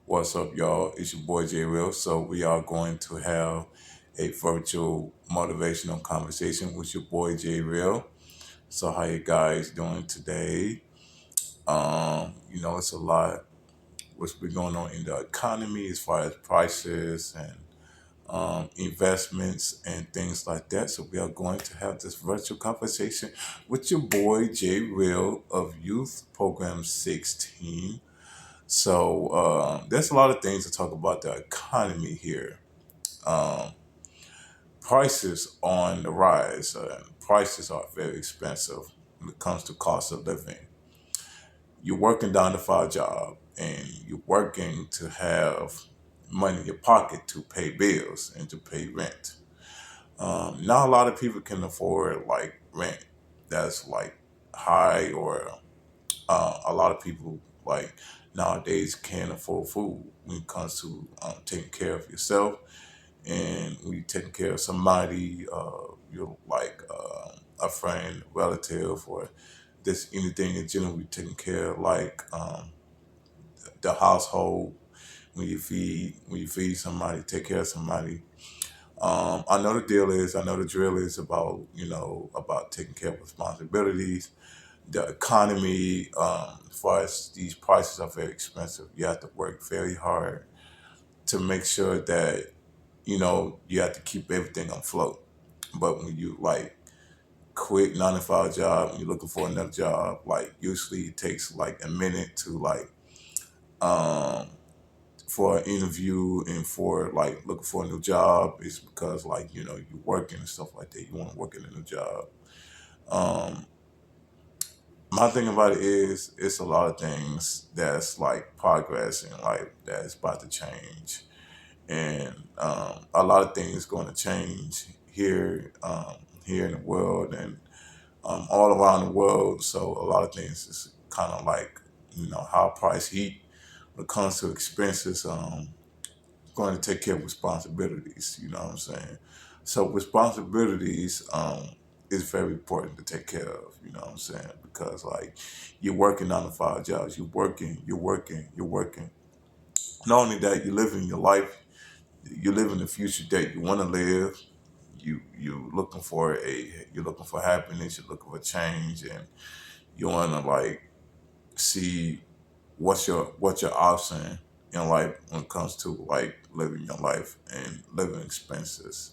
What's up, y'all? It's your boy J Will. So we are going to have a virtual motivational conversation with your boy J Will. So how you guys doing today? It's a lot what's been going on in the economy as far as prices and investments and things like that. So we are going to have this virtual conversation with your boy J Will of Youth Program 16. So there's a lot of things to talk about the economy here. Um, Prices on the rise. Prices are very expensive when it comes to cost of living. You're working down to five job and you're working to have money in your pocket to pay bills and to pay rent. Not a lot of people can afford like rent that's like high or a lot of people like nowadays can't afford food when it comes to taking care of yourself and when you're taking care of somebody, you're like a friend, relative, or just anything in general. You're taking care of like the household when you feed somebody, take care of somebody. I know the deal is, I know the drill is about about taking care of responsibilities. The economy, as far as these prices are very expensive, you have to work very hard to make sure that you have to keep everything afloat. But when you like quit 9 to 5 job and you're looking for another job, like usually it takes like a minute to like um for an interview and for like looking for a new job. It's because like you're working and stuff like that. You want to work in a new job. Um my thing about it is it's a lot of things that's like progress and like that's about to change, and a lot of things going to change here in the world and all around the world. So a lot of things is kind of like high price heat when it comes to expenses. Going to take care of responsibilities. You know what I'm saying? So responsibilities is very important to take care of. You know what I'm saying? Because like you're working 9 to 5 jobs, you're working. Not only that, you're living your life, you live in the future that you want to live. You're looking for happiness. You're looking for change, and you want to like see what's your option in life when it comes to like living your life and living expenses.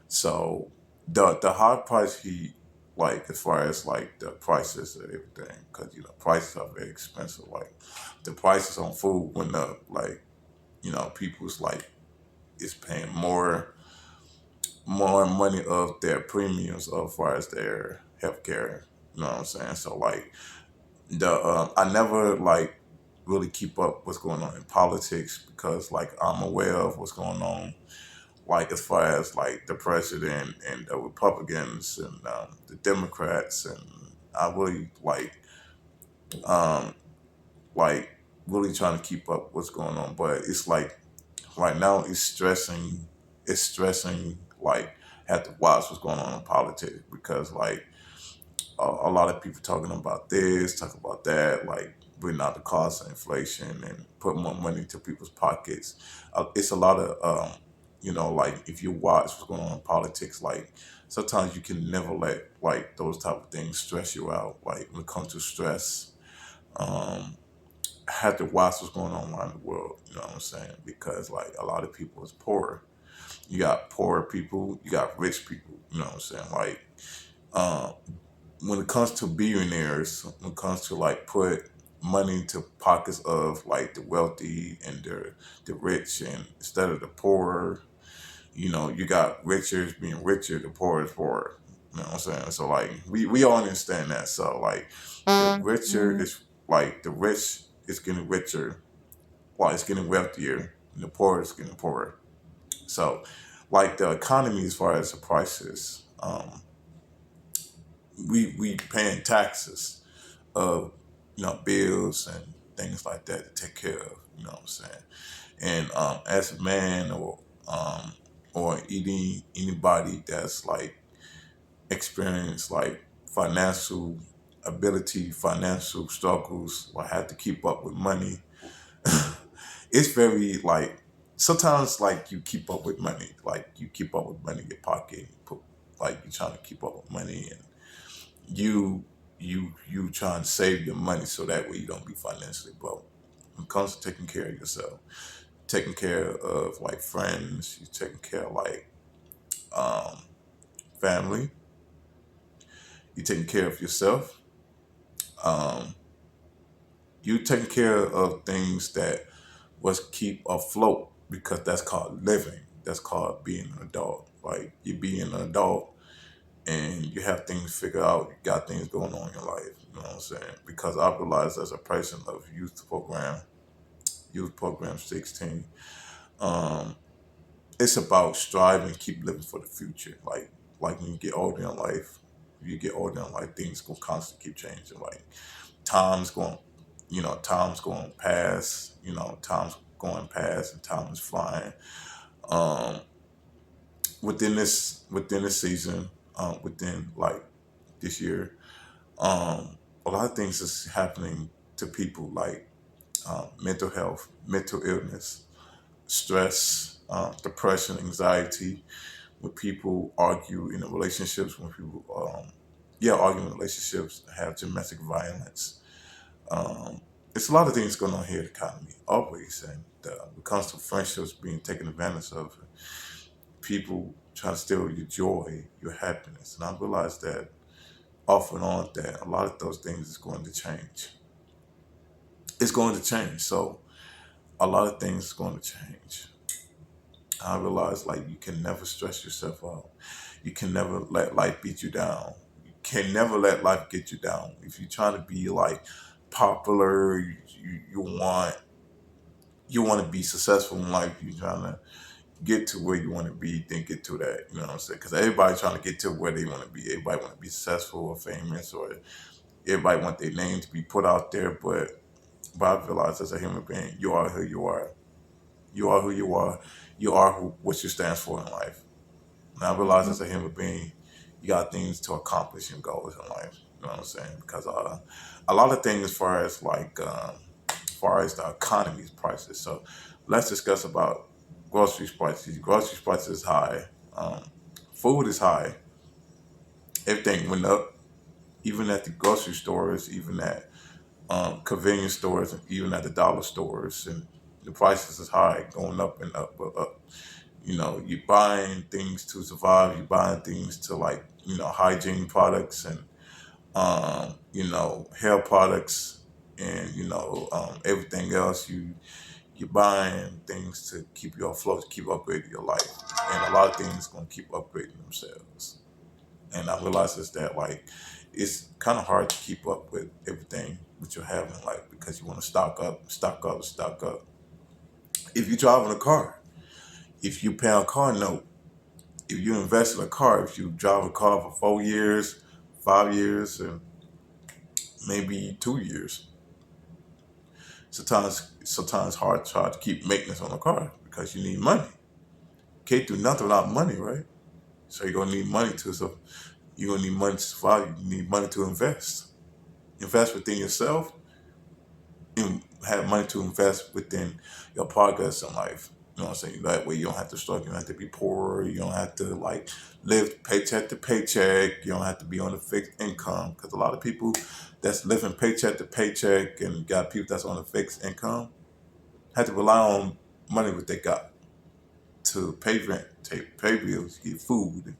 So the high price heat, like as far as like the prices of everything, because prices are very expensive. Like the prices on food went up. Like people's like is paying more money of their premiums as far as their healthcare. You know what I'm saying? So like I never like really keep up what's going on in politics because like I'm aware of what's going on like as far as like the president and the Republicans and the Democrats, and I really um like really trying to keep up what's going on, but it's like right now it's stressing like have to watch what's going on in politics because like a lot of people talking about this, talking about that, like bringing out the cost of inflation and put more money into people's pockets. It's a lot of, like if you watch what's going on in politics, like sometimes you can never let like those type of things stress you out. Like when it comes to stress, um, I have to watch what's going on around the world. You know what I'm saying? Because like a lot of people is poor. You got poor people, you got rich people. You know what I'm saying? Like. Um, when it comes to billionaires, when it comes to like put money into pockets of like the wealthy and the rich, and instead of the poor, you got richer being richer, the poor is poorer. You know what I'm saying? So like we all understand that. So like the richer is like the rich is getting richer while it's getting wealthier, and the poor is getting poorer. So like the economy as far as the prices, we paying taxes of bills and things like that to take care of. You know what I'm saying? And as a man um, or anybody that's like experienced like financial financial struggles, or have to keep up with money, it's very like sometimes like you keep up with money, like you keep up with money in your pocket, you put, like you trying to keep up with money, and you trying to save your money so that way you don't be financially broke. When it comes to taking care of yourself, taking care of like friends, you taking care of like um, family, you taking care of yourself, um, you taking care of things that was keep afloat, because that's called living. That's called being an adult. Like you being an adult and you have things figured out, you got things going on in your life. You know what I'm saying? Because I realized as a person of youth program 16, um, it's about striving, keep living for the future. Like when you get older in life, you get older in life, things gonna constantly keep changing. Like time's going, time's going past, time's going past and time is flying. Um, within this season, within like this year, a lot of things is happening to people like mental health, mental illness, stress, depression, anxiety. When people argue in the relationships, when people, argue in relationships, have domestic violence. Um, it's a lot of things going on here in the economy, always. And when it comes to friendships being taken advantage of, people trying to steal your joy, your happiness. And I realized that off and on that a lot of those things is going to change. It's going to change. So a lot of things is going to change. I realized like you can never stress yourself out. You can never let life beat you down. You can never let life get you down. If you're trying to be like popular, you want to be successful in life. You're trying to get to where you want to be, then get to that. You know what I'm saying? Because everybody's trying to get to where they want to be. Everybody want to be successful or famous, or everybody want their name to be put out there. But I realized as a human being, you are who you are. You are who you are. You are what you stand for in life. And I realized as a human being, you got things to accomplish and goals in life. You know what I'm saying? Because a lot of things as far as the economy's prices. So let's discuss about groceries prices. Groceries prices is high. Um, food is high. Everything went up, even at the grocery stores, even at convenience stores, and even at the dollar stores. And the prices is high, going up and up, up. You buying things to survive. You buying things to like, hygiene products and, hair products and, everything else. You're buying things to keep you afloat, to keep upgrading your life. And a lot of things going to keep upgrading themselves. And I realize is that like, it's kind of hard to keep up with everything that you're having in life because you want to stock up, stock up, stock up. If you're driving a car, if you pay a car note, if you invest in a car, if you drive a car for 4 years, 5 years, and maybe 2 years, sometimes it's hard to try to keep maintenance on a car because you need money. Can't do nothing without money, right? So you're gonna need money you're gonna need money to survive. You need money to invest. Invest within yourself and have money to invest within your progress in life. You know what I'm saying? That way you don't have to struggle. You don't have to be poor. You don't have to like live paycheck to paycheck. You don't have to be on a fixed income. Because a lot of people that's living paycheck to paycheck and got people that's on a fixed income have to rely on money what they got to pay rent, pay bills, get food. And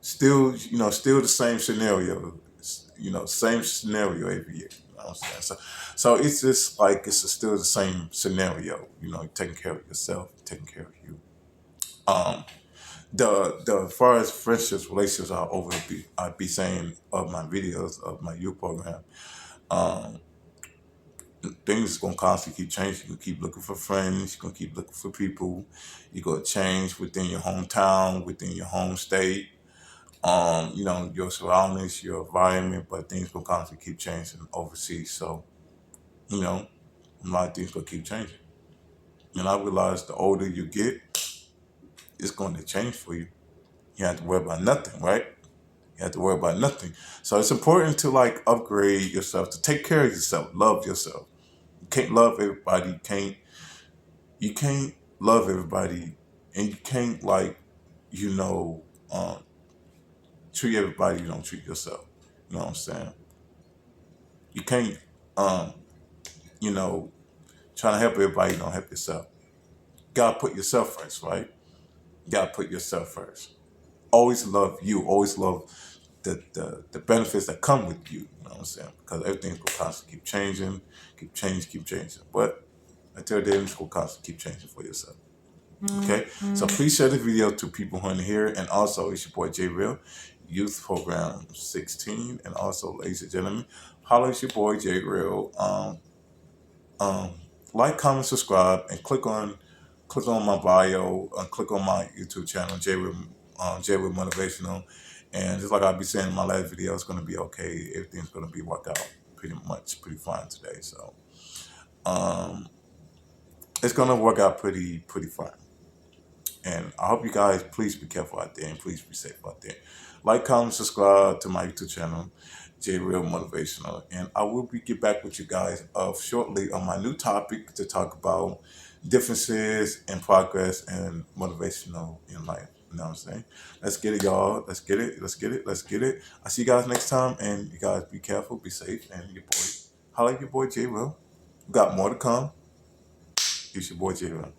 still the same scenario. Same scenario every year. You know what I'm saying? So it's just like still the same scenario. Taking care of yourself, taking care of you. Um, the as far as friendships, relationships are over. I'd be saying of my videos of my youth program. Um, things gonna constantly keep changing. You keep looking for friends. You're gonna keep looking for people. You're gonna change within your hometown, within your home state. Your surroundings, your environment, but things will constantly keep changing overseas. So, you know, a lot of things will keep changing. And I realize the older you get, it's going to change for you. You have to worry about nothing, right? You have to worry about nothing. So it's important to like upgrade yourself, to take care of yourself, love yourself. You can't love everybody. You can't You can't love everybody, and you can't you know, treat everybody you don't treat yourself. You know what I'm saying? You can't, um, you know, trying to help everybody, you don't help yourself. You gotta put yourself first, right? You gotta put yourself first. Always love you. Always love the benefits that come with you. You know what I'm saying? Because everything's gonna constantly keep changing. But until then, it's gonna constantly keep changing for yourself. Okay, so please share the video to people who are here, and also it's your boy J Real, Youth Program 16, and also, ladies and gentlemen, holla at your boy J Real. Um, like, comment, subscribe, and click on my bio, click on my YouTube channel, J Real Motivational, and just like I be saying in my last video, it's gonna be okay. Everything's gonna be work out pretty fine today. So um, it's gonna work out pretty fine. And I hope you guys please be careful out there and please be safe out there. Like, comment, subscribe to my YouTube channel, J Real Motivational. And I will be get back with you guys shortly on my new topic to talk about differences in progress and motivational in life. You know what I'm saying? Let's get it, y'all. Let's get it. Let's get it. Let's get it. I'll see you guys next time. And you guys be careful, be safe. And your boy, holla at your boy J Real. We got more to come. It's your boy J Real.